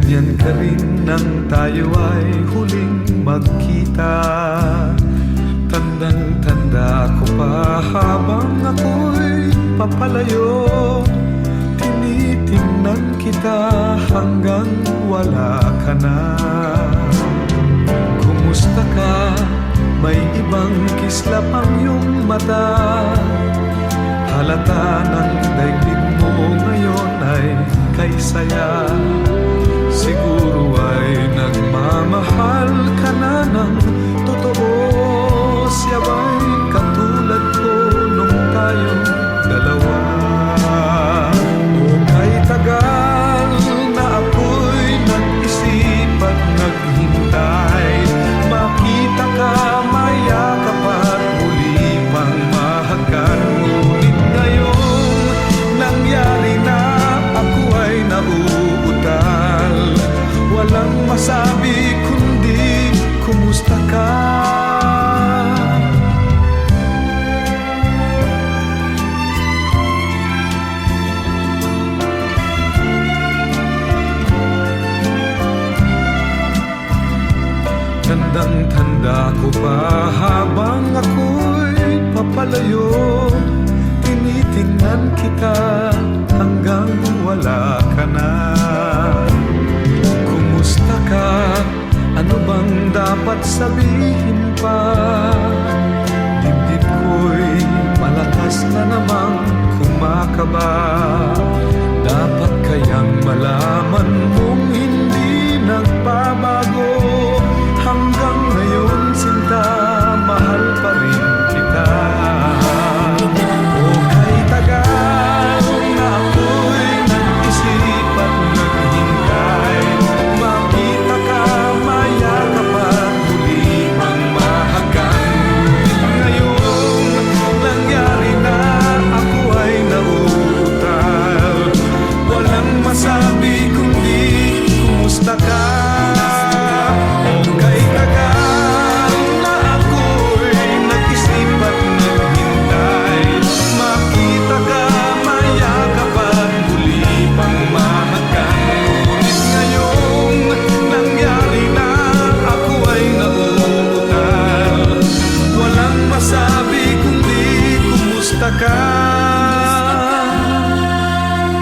Ganyan ka rin nang tayo ay huling magkita. Tandang-tanda ko pa habang ako'y papalayo. Tinitingnan kita hanggang wala ka na. Kumusta ka? May ibang kislap ang iyong mata. Halata ng daigdig mo ngayon ay kay saya. Siguro ay nagmamahal ka na ng totoo. Siya ba'y katulad ko nung tayong dalawa? O kay tagal na ako'y nag-isip at naghintay. Makita ka, mayakap at muli pang mahagkan. Ngunit ngayong nangyari na, ako ay nauutal. Walang masabi kundi kumusta ka? Tandang-tanda ko pa habang ako'y papalayo. Tinitingnan kita hanggang wala ka na. Kumusta ka? Ano bang dapat sabihin pa? Dibdib ko'y malakas na namang kumakaba. Dapat kayang malaman mong hindi nagbabago. Hanggang ngayon sinta, mahal pa rin kita. O kay tagal na ako'y nag-isip at naghintay. Makita ka, mayakap at muli mang mahagkan. Ngayong nangyari na, ako ay nauutal. Walang masabi kundi kumusta ka?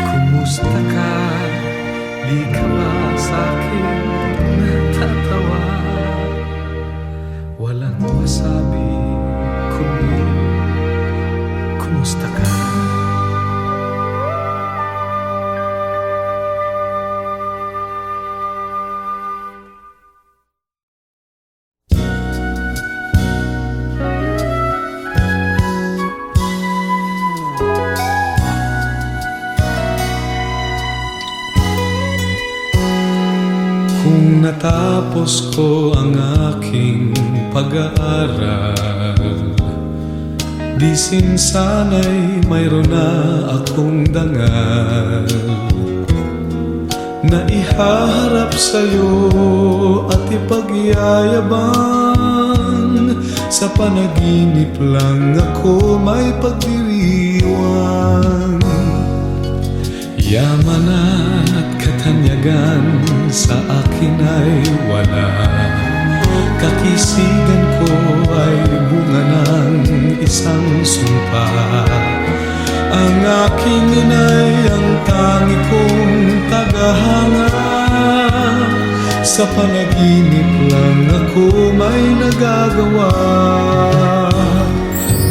Kumusta ka? Di ka ba sa'kin natatawa? Walang masabi kundi kumusta ka? Kung natapos ko ang aking pag-aaral, di sana'y mayroon na akong dangal na ihaharap sa'yo at ipagyayabang. Sa panaginip lang ako may pagdiriwang. Yaman at katanyagan sa akin ay wala. Kakisigan ko ay bunga ng isang sumpa. Ang aking inay ang tangi kong tagahanga. Sa panaginip lang ako may nagagawa.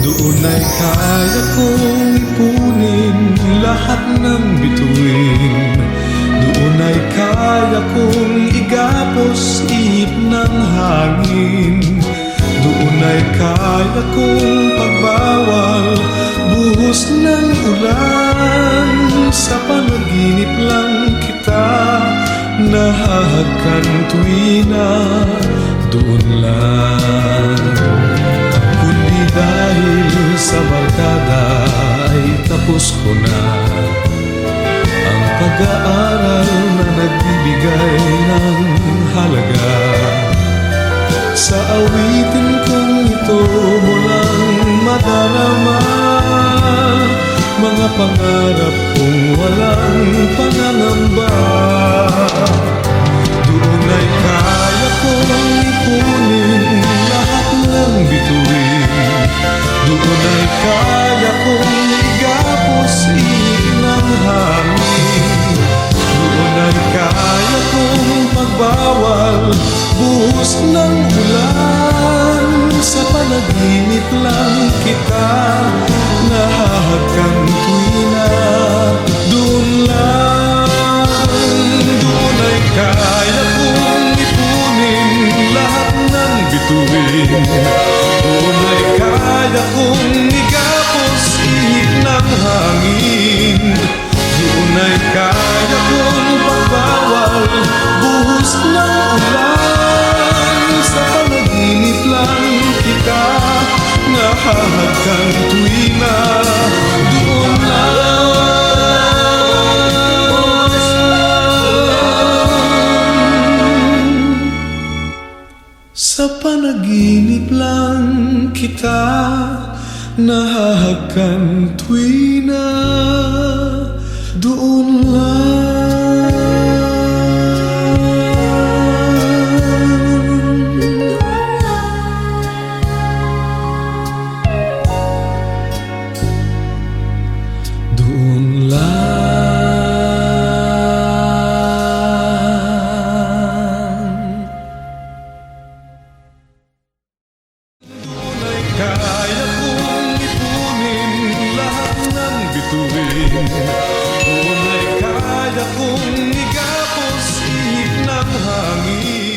Doon ay kaya kong ipunin lahat ng bituin. Doon ay kaya kong igapos ihip ng hangin. Doon ay kaya kong pagbawal buhos ng ulan. Sa panaginip lang kita nahahagkan tuwina. Doon lang. Kundi dahil sa barkada ay tapos ko na ang pag-aaral na nagbibigay ng halaga. Sa awitin kong ito mo lang madarama mga pangarap kong walang pangangamba. buhos ng ulan. Sa panaginip lang kita nahahagkan tuwi na. Doon lang, doon ay kaya kong ipunin lahat ng bituin. Doon ay kaya kong igapos ihip ng hangin. Doon ay kaya kong pagbawal buhos ng ulan. Sa panaginip lang kita nahahagkan tuwi na. Doon lang, sa panaginip lang kita nahahagkan tuwi na. Doon lang, doon lang. Doon ay kaya kong ipunin lahat ng bituin. Doon ay kaya kong igapos ihip ng hangin.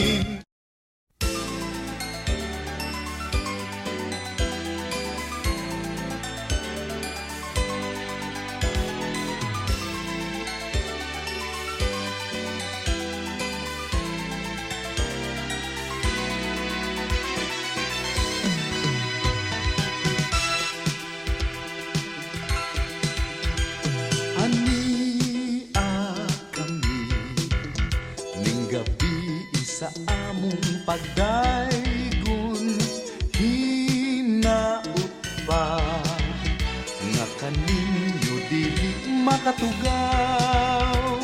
Sa among pagdaygon hinaut pa nga kaninyo dili makatugaw.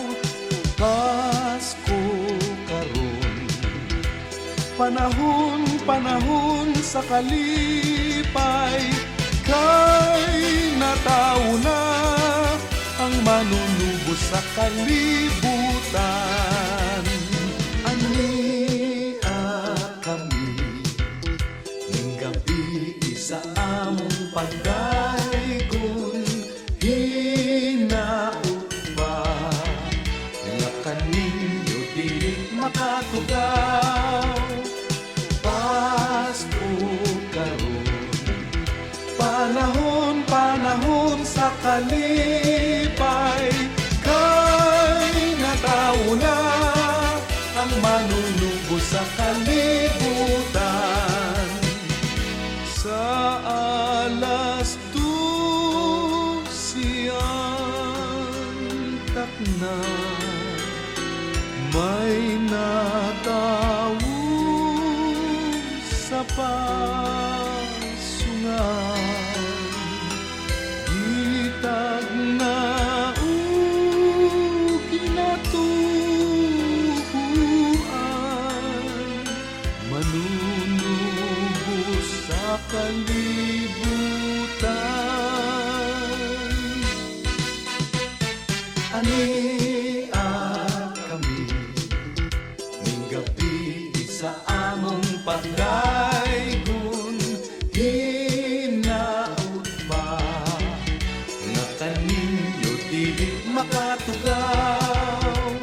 Pasko karon, panahon sa kalipay, kay nataw na ang manunubos sa kalibutan. Sa among pagdaygon hinaut pa nga kaninyo dili makatugaw. Pasko karon, panahon sa kalipay, kay nataw na ang manunubos sa kalibutan. Sa alas 12 antak na may natawo sa pasungan. Gitag na ginatuhuan, manunubos sa kalibutan. Ani kami ning gabi sa among pagdaygon hinaut pa nga kaninyo dili makatugaw.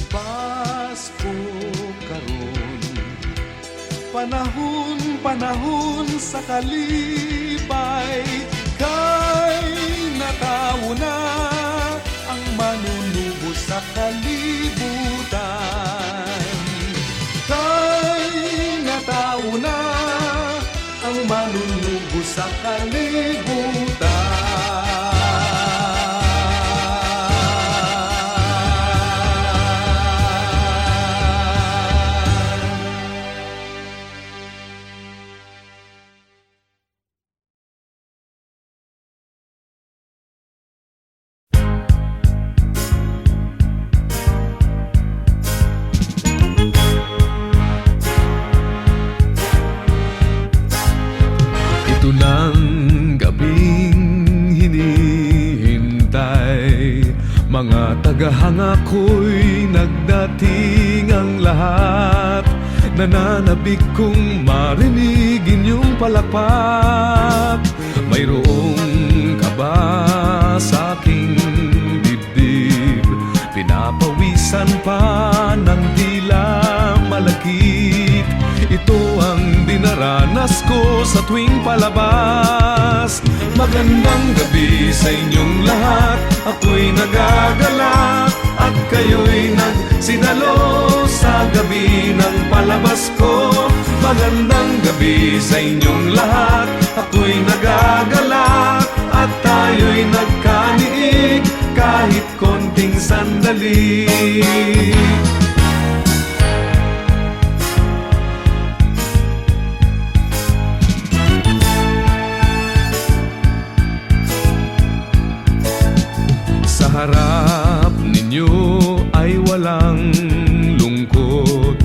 Pasko karon, panahon sa kalipay, kay natawo na ang manunubos sa kalibutan. Kay natawo na ang manunubos sa kalibutan. Ito ng gabing hinihintay, mga tagahanga ko'y nagdating ang lahat. nananabik kong marinig inyong palakpak. Mayroong ka ba sa aking dibdib? Pinapawisan pa ng dila malakit. Ito ang dinaranas ko sa tuwing palabas. Magandang gabi sa inyong lahat. Ako'y nagagalak at kayo'y nagsidalo sa gabi ng palabas ko. Magandang gabi sa inyong lahat. Ako'y nagagalak at tayo'y nagkaniig kahit konting sandali. Sa harap ninyo ay walang lungkot.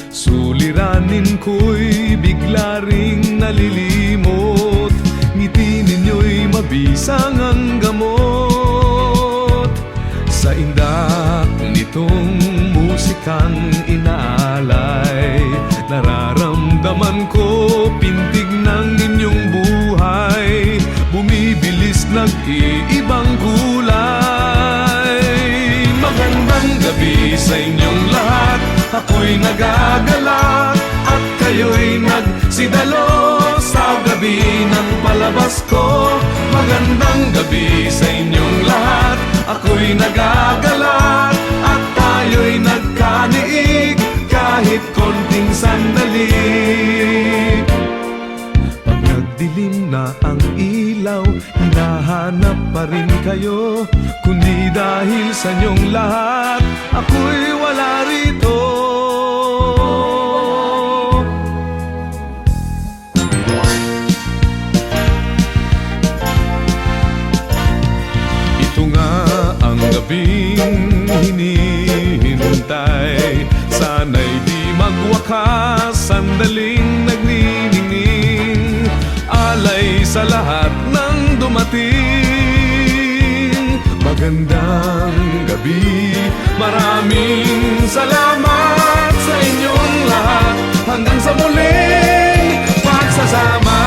Suliranin ko'y bigla ring nalilimot. Ngiti ninyo'y mabisang ang gamot. Sa indak nitong musikang inaalay, nararamdaman ko pintig ng inyong buhay. Bumibilis nag-iibang kulay. Magandang gabi sa inyong lahat. Ako'y nagagalak at kayo'y nagsidalo sa gabi ng palabas ko. Magandang gabi sa inyong lahat. Ako'y nagagalak at tayo'y nagkaniig kahit konting sandali. Pag nagdilim na ang ilaw, hinahanap pa rin kayo. Kundi dahil sa inyong lahat, ako'y wala rito. Ito nga ang gabing hinihintay. Sana'y di magwakas, sandaling nagniningning. Alay sa lahat ng dumating. Magandang gabi, maraming salamat sa inyong lahat. Hanggang sa muling pagsasama.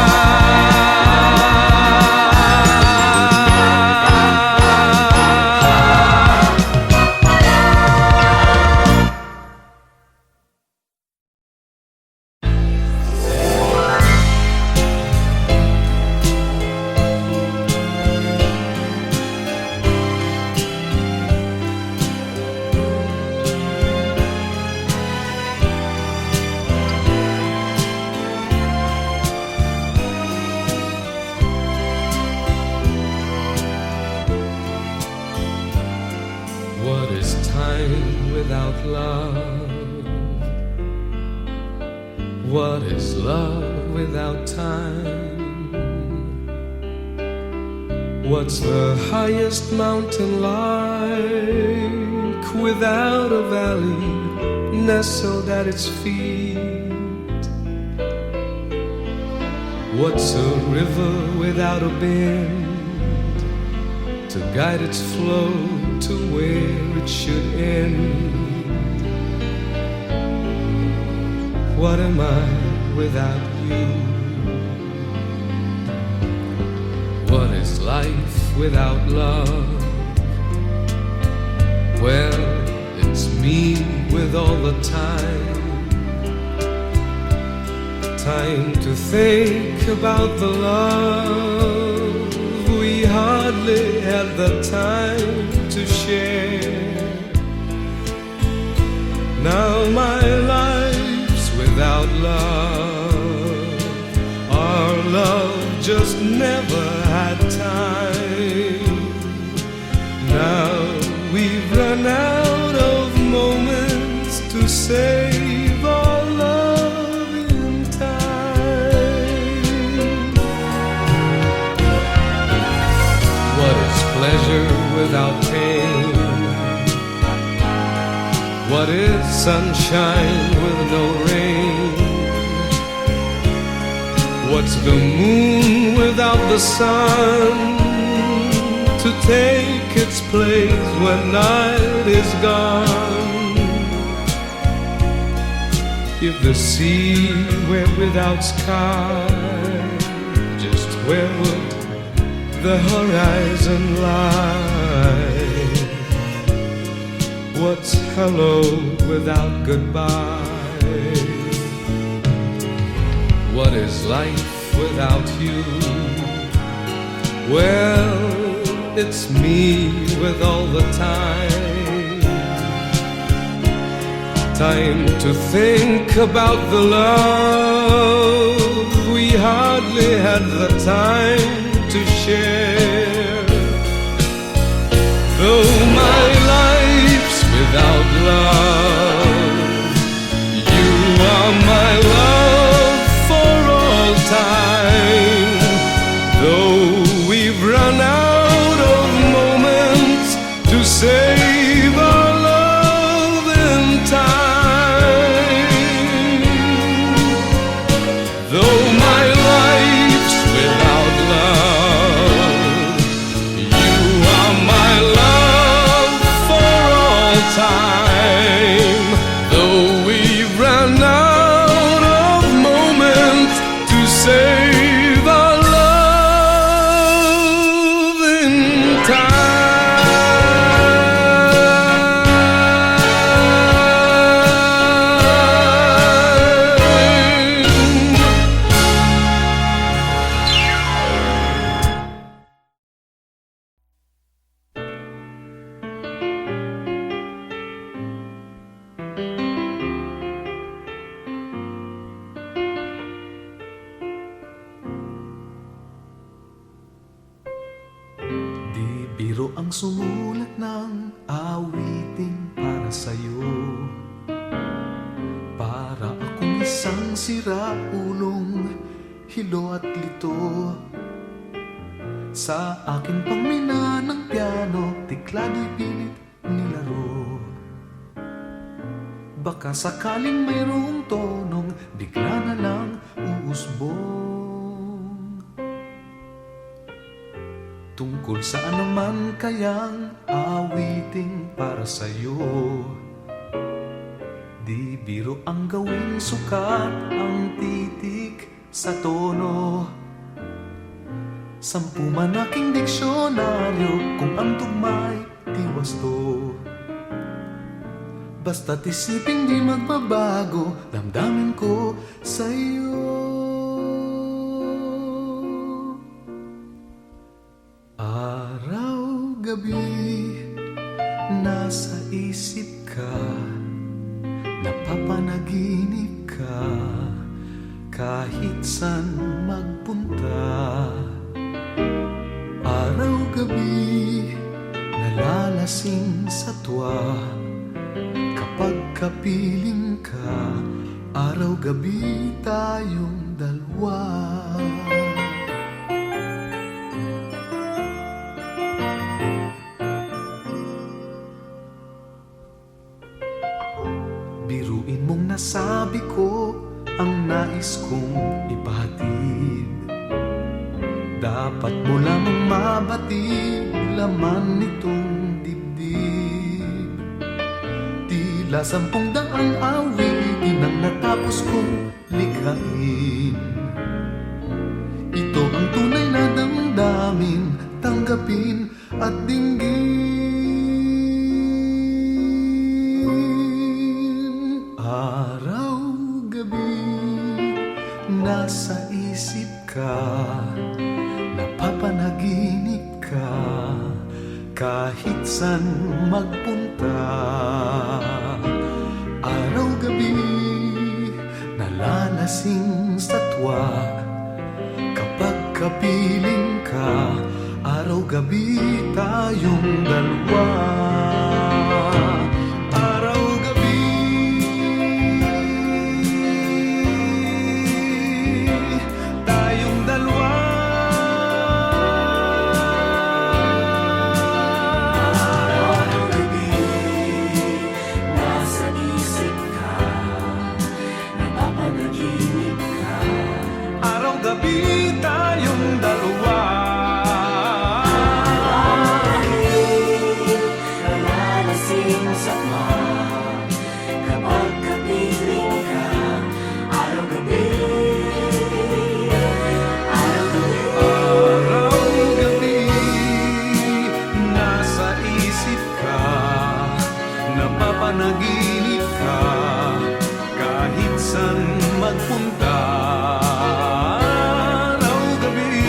What is time without love? What is love without time? What's the highest mountain like without a valley nestled at its feet? What's a river without a bend to guide its flow to where it should end? What am I without you? What is life without love? Well, it's me with all the time. Time to think about the love we hardly had the time to share. Now my life's without love. Our love just never had time. Now we've run out of moments to save our love in time. What is pleasure without pain? What is sunshine with no rain? What's the moon without the sun to take its place when night is gone? if the sea were without sky, just where would the horizon lie? What's hello without goodbye? What is life without you? Well, it's me with all the time. Time to think about the love we hardly had the time to share. Though my life's without love, you are my love for all time. Though we've run out of moments to save our love in time. Though my life's without love, you are my love for all time. Though we've run out of moments to save our love in time. Di biro ang sumulat ng awiting para sa'yo, para akong isang siraulong hilo at lito. Sa aking pangmina ng piano, tiklado'y pilit nilaro. Baka sakaling mayroong tonong bigla na lang uusbong. Tungkol saan naman kayang awiting para sa'yo? Di biro ang gawing sukat ang titik sa tono. 10 man aking diksyonaryo kung ang tugma'y di wasto. Basta't isipin di magbabago damdamin ko sa'yo. Araw-gabi, nasa isip ka, napapanaginip ka, kahit saan magpunta. Araw-gabi, nalalasing sa tuwa, kapag kapiling ka, araw-gabi tayong dalawa. Biruin mong nasabi ko ang nais kong ipahatid. Dapat mo lamang mabatid laman nitong dibdib. Tila 10,000 awitin ang natapos kong likhain. Ito ang tunay na damdamin, tanggapin at dinggin. Araw-gabi, nasa isip ka, napapanaginip ka, kahit saan magpunta. Araw-gabi, nalalasing sa tuwa, kapag kapiling ka, araw-gabi tayong dalawa. Araw-gabi tayong dalawa. Nalalasing sa kapag kapiling ka, mapapanaginip ka kahit saan magpunta. Araw-gabi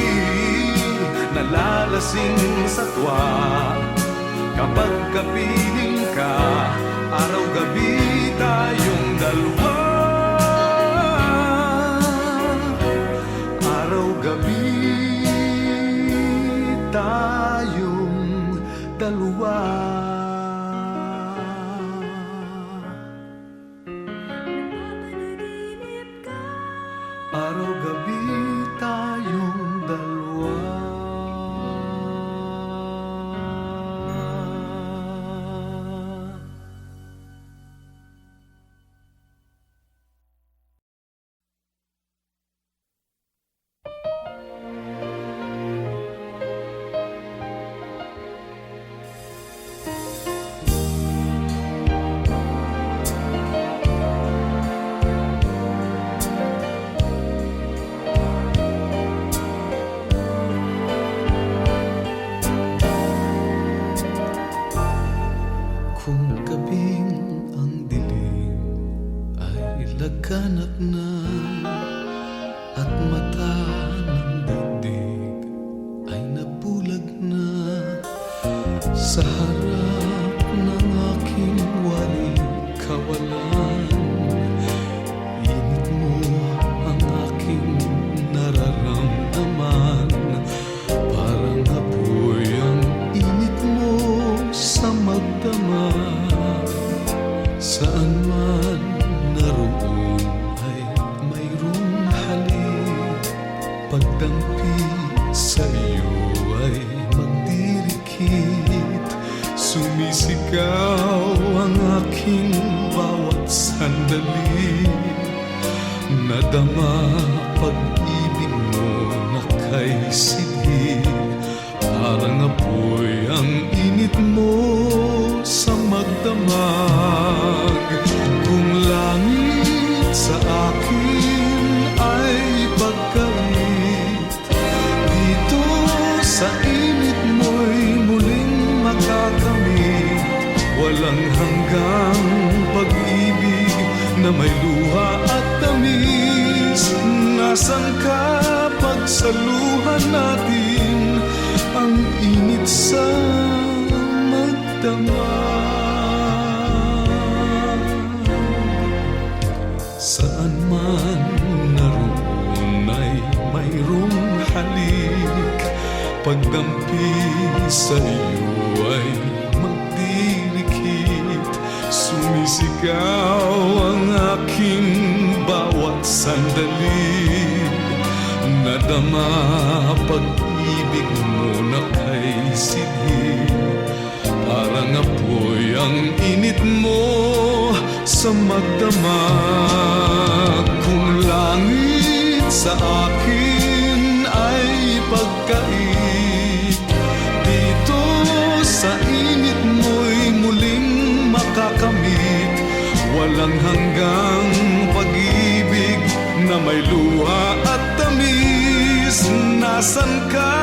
nalalasing sa tuwa kapag kapiling ka. Araw-gabi tayong dalawa. Araw-gabi tayong dalawa. Araw-gabi tayong dalawa. Kung gabing ang dilim ay laganap na at mata ng daigdig ay nabulag na sa harap ng aking waling kawalan, init mo ang aking nararamdaman. Parang apoy ang init mo sa magdamag. Saan man naroon ay mayroong halik. Pagdampi sa iyo ay magdirikit. Sumisigaw ang aking bawat sandali. Nadama pag-ibig mo na kay sidhi. Parang apoy ang init mo sa magdamag. Kung langit sa akin ay pagkait, dito sa init mo'y muling makakamit. Walang hanggang pag-ibig na may luha at tamis. Nasaan ka pagsaluhan natin ang init sa magdamag. Saan man naroon ay mayroong halik. Pagdampi sa iyo ay magdirikit. Sumisigaw ang aking bawat sandali. Nadama pag-ibig mo na kay sidhi. Parang apoy ang init mo sa magdamag. Kung langit sa akin ay pagkait, dito sa init mo'y muling makakamit. Walang hanggang pag-ibig na may luha at tamis. Nasaan ka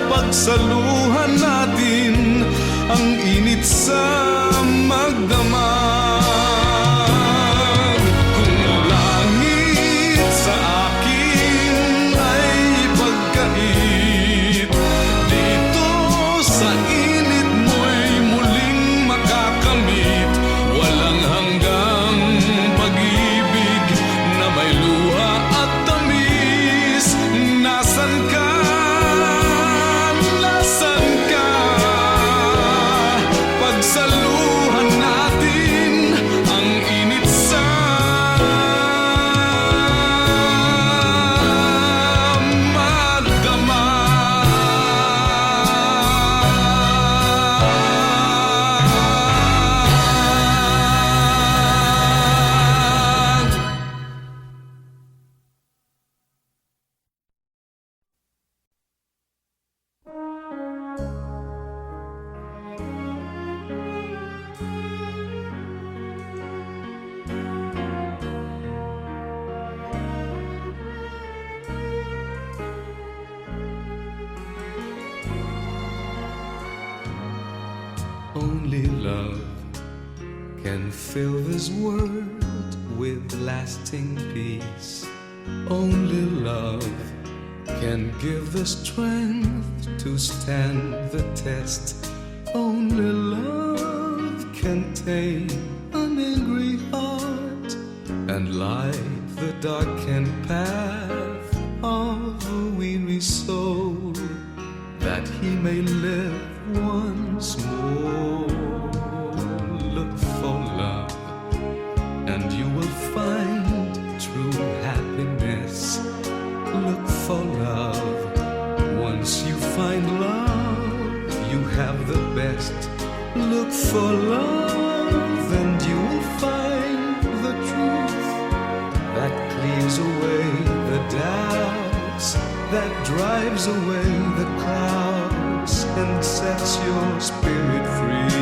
pagsaluhan natin ang init sa magdamag. Kung langit sa akin ay pagkait, dito sa init mo'y muling makakamit. Walang hanggang pag-ibig na may luha at tamis. Nasaan ka? Nasaan ka? Pagsaluhan can fill this world with lasting peace. Only love can give the strength to stand the test. Only love can tame an angry heart and light the darkened path of a weary soul, that he may live once more. Look for love, and you will find true happiness. Look for love. Once you find love, you have the best. Look for love, and you will find the truth that clears away the doubts, that drives away the clouds and sets your spirit free.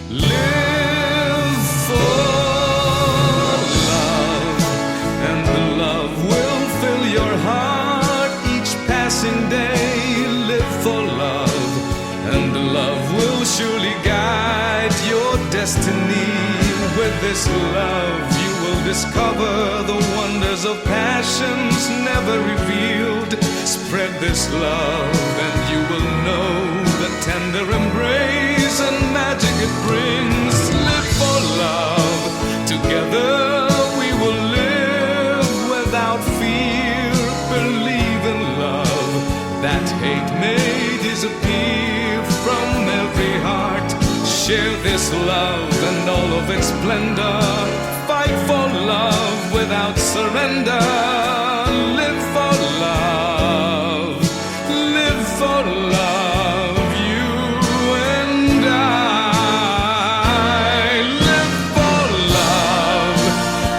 Live for love, and the love will fill your heart each passing day. Live for love, and the love will surely guide your destiny. With this love you will discover the wonders of passions never revealed. Spread this love and you will know the tender embrace and magic it brings. Live for love, together we will live without fear. Believe in love, that hate may disappear from every heart. Share this love and all of its splendor. Fight for love without surrender. Live for love, live for love, you and I. Live for love,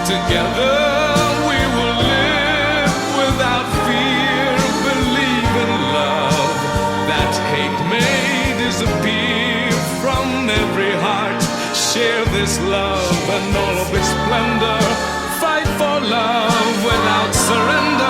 together we will live without fear. Believe in love, that hate may disappear from every heart. Share this love and all of its splendor. Fight for love without surrender.